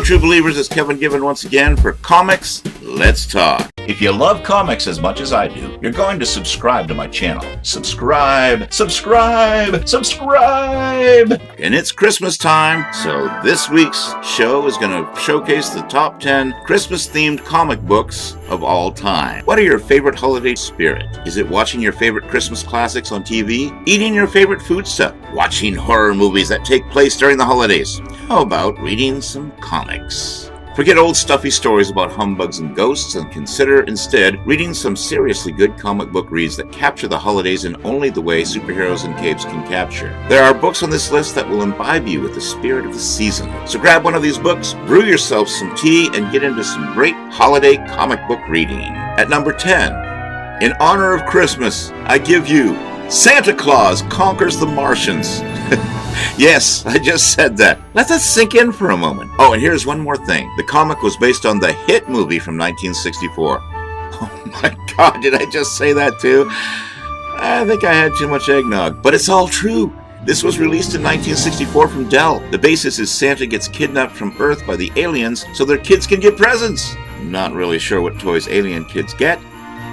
true believers, it's Kevin Given once again for Comics Let's Talk. If you love comics as much as I do, you're going to subscribe to my channel. Subscribe, subscribe, subscribe! And it's Christmas time, so this week's show is going to showcase the top 10 Christmas-themed comic books of all time. What are your favorite holiday spirit? Is it watching your favorite Christmas classics on TV? Eating your favorite food stuff? Watching horror movies that take place during the holidays? How about reading some comics? Forget old stuffy stories about humbugs and ghosts and consider instead reading some seriously good comic book reads that capture the holidays in only the way superheroes and capes can capture. There are books on this list that will imbibe you with the spirit of the season. So grab one of these books, brew yourself some tea, and get into some great holiday comic book reading. At number 10, in honor of Christmas, I give you Santa Claus Conquers the Martians. Yes, I just said that. Let that sink in for a moment. Oh, and here's one more thing. The comic was based on the hit movie from 1964. Oh my God, did I just say that too? I think I had too much eggnog, but it's all true. This was released in 1964 from Dell. The basis is Santa gets kidnapped from Earth by the aliens so their kids can get presents. Not really sure what toys alien kids get,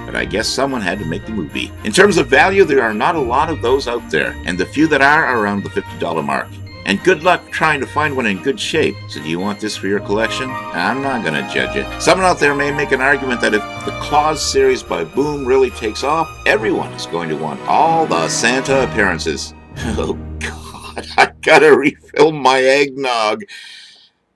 but I guess someone had to make the movie. In terms of value, there are not a lot of those out there, and the few that are around the $50 mark. And good luck trying to find one in good shape. So do you want this for your collection? I'm not going to judge you. Someone out there may make an argument that if the Claus series by Boom really takes off, everyone is going to want all the Santa appearances. Oh God, I gotta refill my eggnog.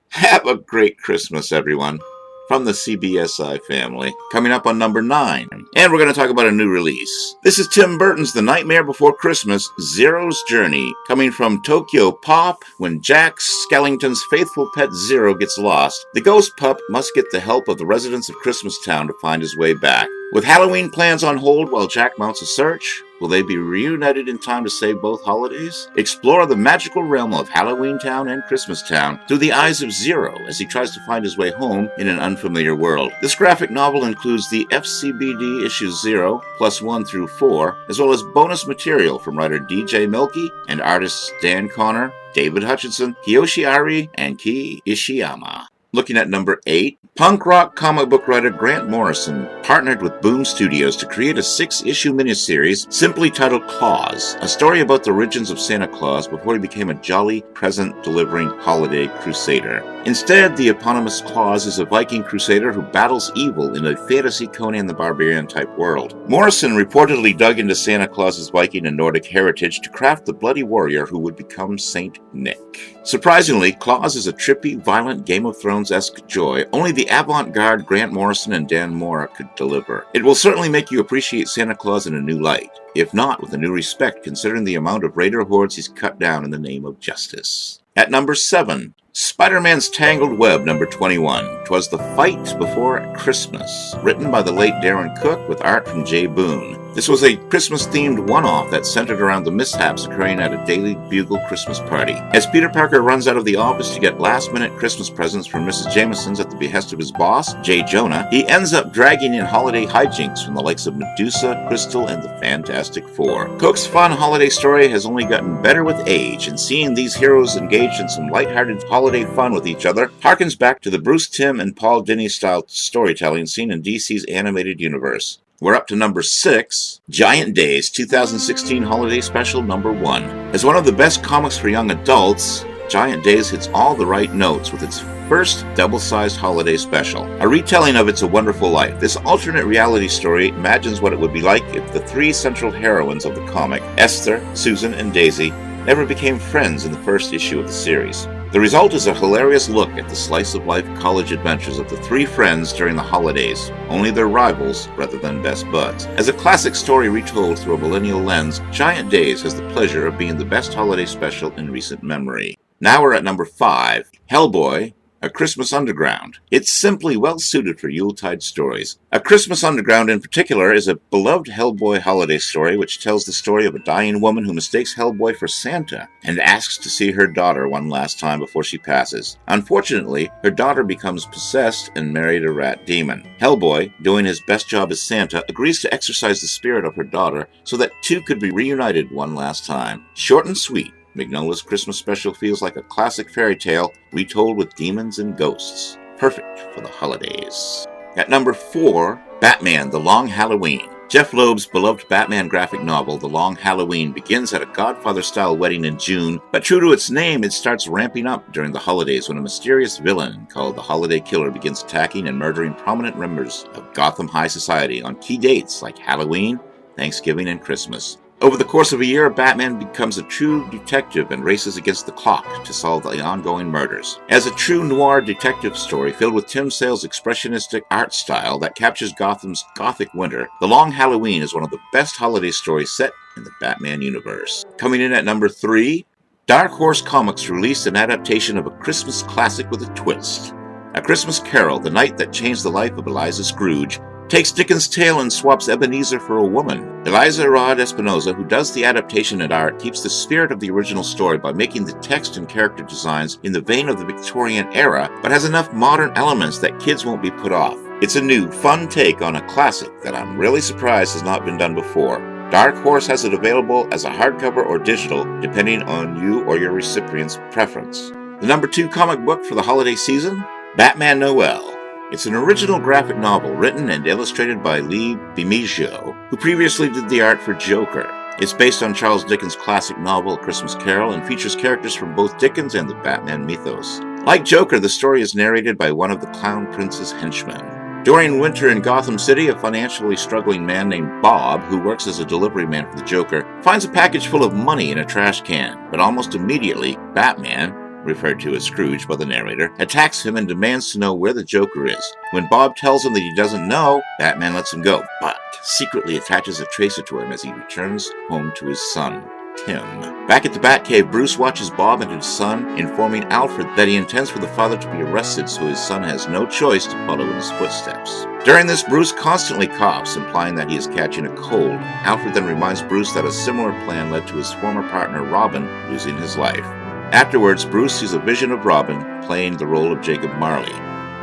Have a great Christmas, everyone. From the CBSI family. Coming up on number 9. And we're going to talk about a new release. This is Tim Burton's The Nightmare Before Christmas, Zero's Journey. Coming from Tokyo Pop, when Jack Skellington's faithful pet Zero gets lost, the ghost pup must get the help of the residents of Christmastown to find his way back. With Halloween plans on hold while Jack mounts a search, will they be reunited in time to save both holidays? Explore the magical realm of Halloween Town and Christmas Town through the eyes of Zero as he tries to find his way home in an unfamiliar world. This graphic novel includes the FCBD issues 0, plus 1 through 4, as well as bonus material from writer DJ Milky and artists Dan Connor, David Hutchinson, Kiyoshi Ari, and Ki Ishiyama. Looking at number 8, punk rock comic book writer Grant Morrison partnered with Boom Studios to create a 6-issue miniseries simply titled Claus, a story about the origins of Santa Claus before he became a jolly, present-delivering holiday crusader. Instead, the eponymous Claus is a Viking crusader who battles evil in a fantasy Conan the Barbarian-type world. Morrison reportedly dug into Santa Claus's Viking and Nordic heritage to craft the bloody warrior who would become Saint Nick. Surprisingly, Claus is a trippy, violent Game of Thrones-esque joy only the avant-garde Grant Morrison and Dan Mora could deliver. It will certainly make you appreciate Santa Claus in a new light, if not with a new respect considering the amount of raider hordes he's cut down in the name of justice. At number 7, Spider-Man's Tangled Web, number 21. 'Twas the Fight Before Christmas, written by the late Darren Cook with art from Jay Boone. This was a Christmas-themed one-off that centered around the mishaps occurring at a Daily Bugle Christmas party. As Peter Parker runs out of the office to get last-minute Christmas presents from Mrs. Jameson's at the behest of his boss, Jay Jonah, he ends up dragging in holiday hijinks from the likes of Medusa, Crystal, and the Fantastic Four. Cook's fun holiday story has only gotten better with age, and seeing these heroes engaged in some lighthearted holiday fun with each other harkens back to the Bruce Timm and Paul Dini-style storytelling seen in DC's animated universe. We're up to number 6, Giant Days 2016 Holiday Special number 1. As one of the best comics for young adults, Giant Days hits all the right notes with its first double-sized holiday special. A retelling of It's a Wonderful Life, this alternate reality story imagines what it would be like if the 3 central heroines of the comic, Esther, Susan, and Daisy, never became friends in the first issue of the series. The result is a hilarious look at the slice-of-life college adventures of the 3 friends during the holidays, only they're rivals rather than best buds. As a classic story retold through a millennial lens, Giant Days has the pleasure of being the best holiday special in recent memory. Now we're at number 5, Hellboy, A Christmas Underground. It's simply well-suited for Yuletide stories. A Christmas Underground in particular is a beloved Hellboy holiday story which tells the story of a dying woman who mistakes Hellboy for Santa and asks to see her daughter one last time before she passes. Unfortunately, her daughter becomes possessed and married a rat demon. Hellboy, doing his best job as Santa, agrees to exorcise the spirit of her daughter so that two could be reunited one last time. Short and sweet, Mignola's Christmas special feels like a classic fairy tale retold with demons and ghosts. Perfect for the holidays. At number 4, Batman: The Long Halloween. Jeff Loeb's beloved Batman graphic novel, The Long Halloween, begins at a Godfather-style wedding in June, but true to its name, it starts ramping up during the holidays when a mysterious villain called the Holiday Killer begins attacking and murdering prominent members of Gotham High Society on key dates like Halloween, Thanksgiving, and Christmas. Over the course of a year, Batman becomes a true detective and races against the clock to solve the ongoing murders. As a true noir detective story filled with Tim Sale's expressionistic art style that captures Gotham's gothic winter, The Long Halloween is one of the best holiday stories set in the Batman universe. Coming in at number 3, Dark Horse Comics released an adaptation of a Christmas classic with a twist. A Christmas Carol, The Night That Changed the Life of Eliza Scrooge, takes Dickens' tale and swaps Ebenezer for a woman. Eliza Rod Espinosa, who does the adaptation and art, keeps the spirit of the original story by making the text and character designs in the vein of the Victorian era, but has enough modern elements that kids won't be put off. It's a new, fun take on a classic that I'm really surprised has not been done before. Dark Horse has it available as a hardcover or digital, depending on you or your recipient's preference. The number 2 comic book for the holiday season? Batman Noel. It's an original graphic novel written and illustrated by Lee Bemigio, who previously did the art for Joker. It's based on Charles Dickens' classic novel, A Christmas Carol, and features characters from both Dickens and the Batman mythos. Like Joker, the story is narrated by one of the Clown Prince's henchmen. During winter in Gotham City, a financially struggling man named Bob, who works as a delivery man for the Joker, finds a package full of money in a trash can, but almost immediately, Batman, referred to as Scrooge by the narrator, attacks him and demands to know where the Joker is. When Bob tells him that he doesn't know, Batman lets him go, but secretly attaches a tracer to him as he returns home to his son, Tim. Back at the Batcave, Bruce watches Bob and his son, informing Alfred that he intends for the father to be arrested, so his son has no choice to follow in his footsteps. During this, Bruce constantly coughs, implying that he is catching a cold. Alfred then reminds Bruce that a similar plan led to his former partner Robin losing his life. Afterwards, Bruce sees a vision of Robin playing the role of Jacob Marley,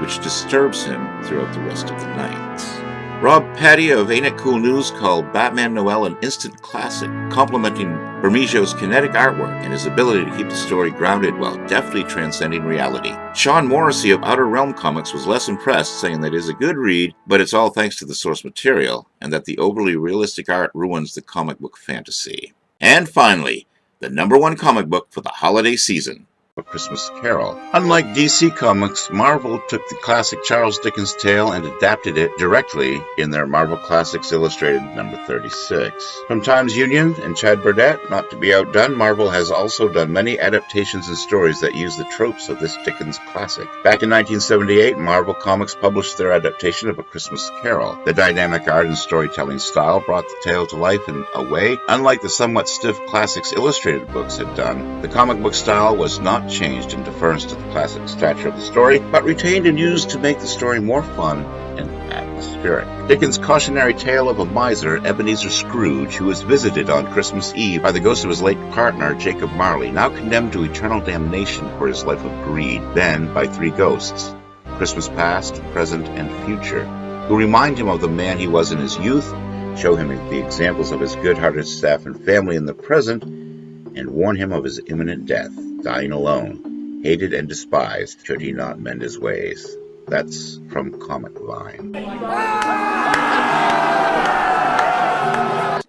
which disturbs him throughout the rest of the night. Rob Patty of Ain't It Cool News called Batman Noel an instant classic, complimenting Bermigio's kinetic artwork and his ability to keep the story grounded while deftly transcending reality. Sean Morrissey of Outer Realm Comics was less impressed, saying that it is a good read, but it's all thanks to the source material, and that the overly realistic art ruins the comic book fantasy. And finally, the number 1 comic book for the holiday season, A Christmas Carol. Unlike DC Comics, Marvel took the classic Charles Dickens tale and adapted it directly in their Marvel Classics Illustrated number 36. From Times Union and Chad Burdett, not to be outdone, Marvel has also done many adaptations and stories that use the tropes of this Dickens classic. Back in 1978, Marvel Comics published their adaptation of A Christmas Carol. The dynamic art and storytelling style brought the tale to life in a way unlike the somewhat stiff Classics Illustrated books had done. The comic book style was not changed in deference to the classic stature of the story, but retained and used to make the story more fun and atmospheric. Dickens' cautionary tale of a miser, Ebenezer Scrooge, who was visited on Christmas Eve by the ghost of his late partner, Jacob Marley, now condemned to eternal damnation for his life of greed, then by 3 ghosts, Christmas past, present, and future, who remind him of the man he was in his youth, show him the examples of his good-hearted staff and family in the present, and warn him of his imminent death, dying alone, hated and despised, should he not mend his ways. That's from Comic Line.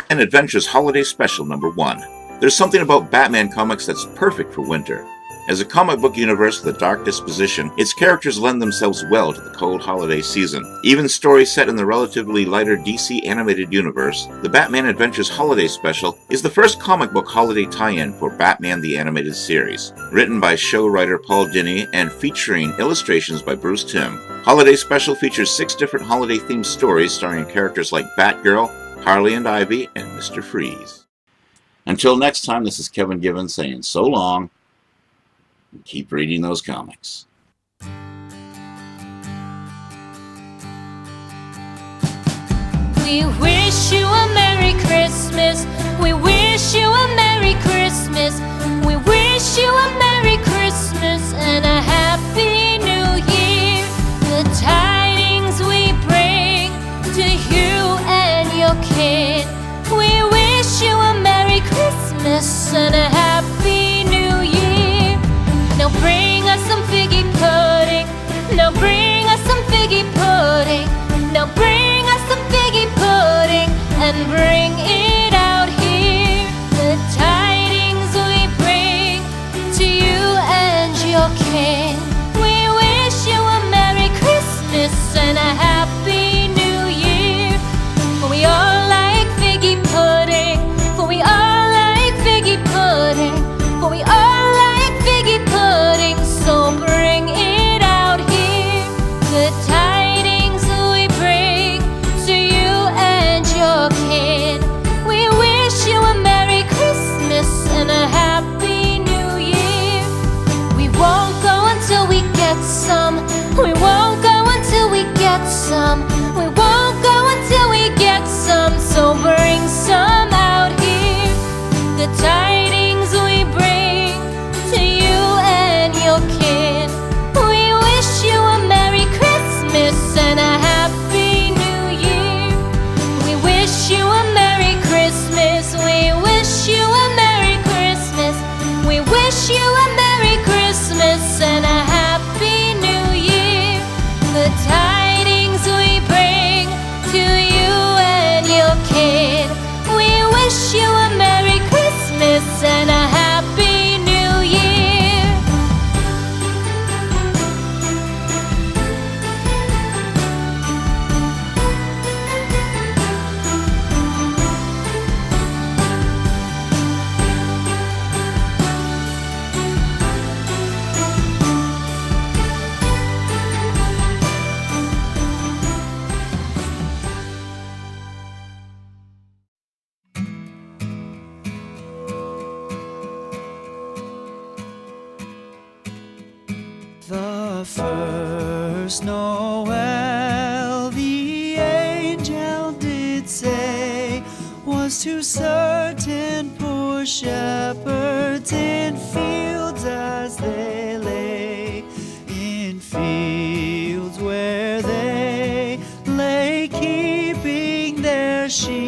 An Adventures Holiday Special number 1. There's something about Batman comics that's perfect for winter. As a comic book universe with a dark disposition, its characters lend themselves well to the cold holiday season. Even stories set in the relatively lighter DC animated universe, the Batman Adventures Holiday Special is the first comic book holiday tie-in for Batman the Animated Series. Written by show writer Paul Dini and featuring illustrations by Bruce Timm, Holiday Special features 6 different holiday-themed stories starring characters like Batgirl, Harley and Ivy, and Mr. Freeze. Until next time, this is Kevin Given saying so long, and keep reading those comics. We wish you a Merry Christmas. We wish you a Merry Christmas. We wish you a Merry Christmas and a Happy New Year. The tidings we bring to you and your kid. We wish you a Merry Christmas and a Happy The first Noel, the angel did say, was to certain poor shepherds in fields as they lay, in fields where they lay keeping their sheep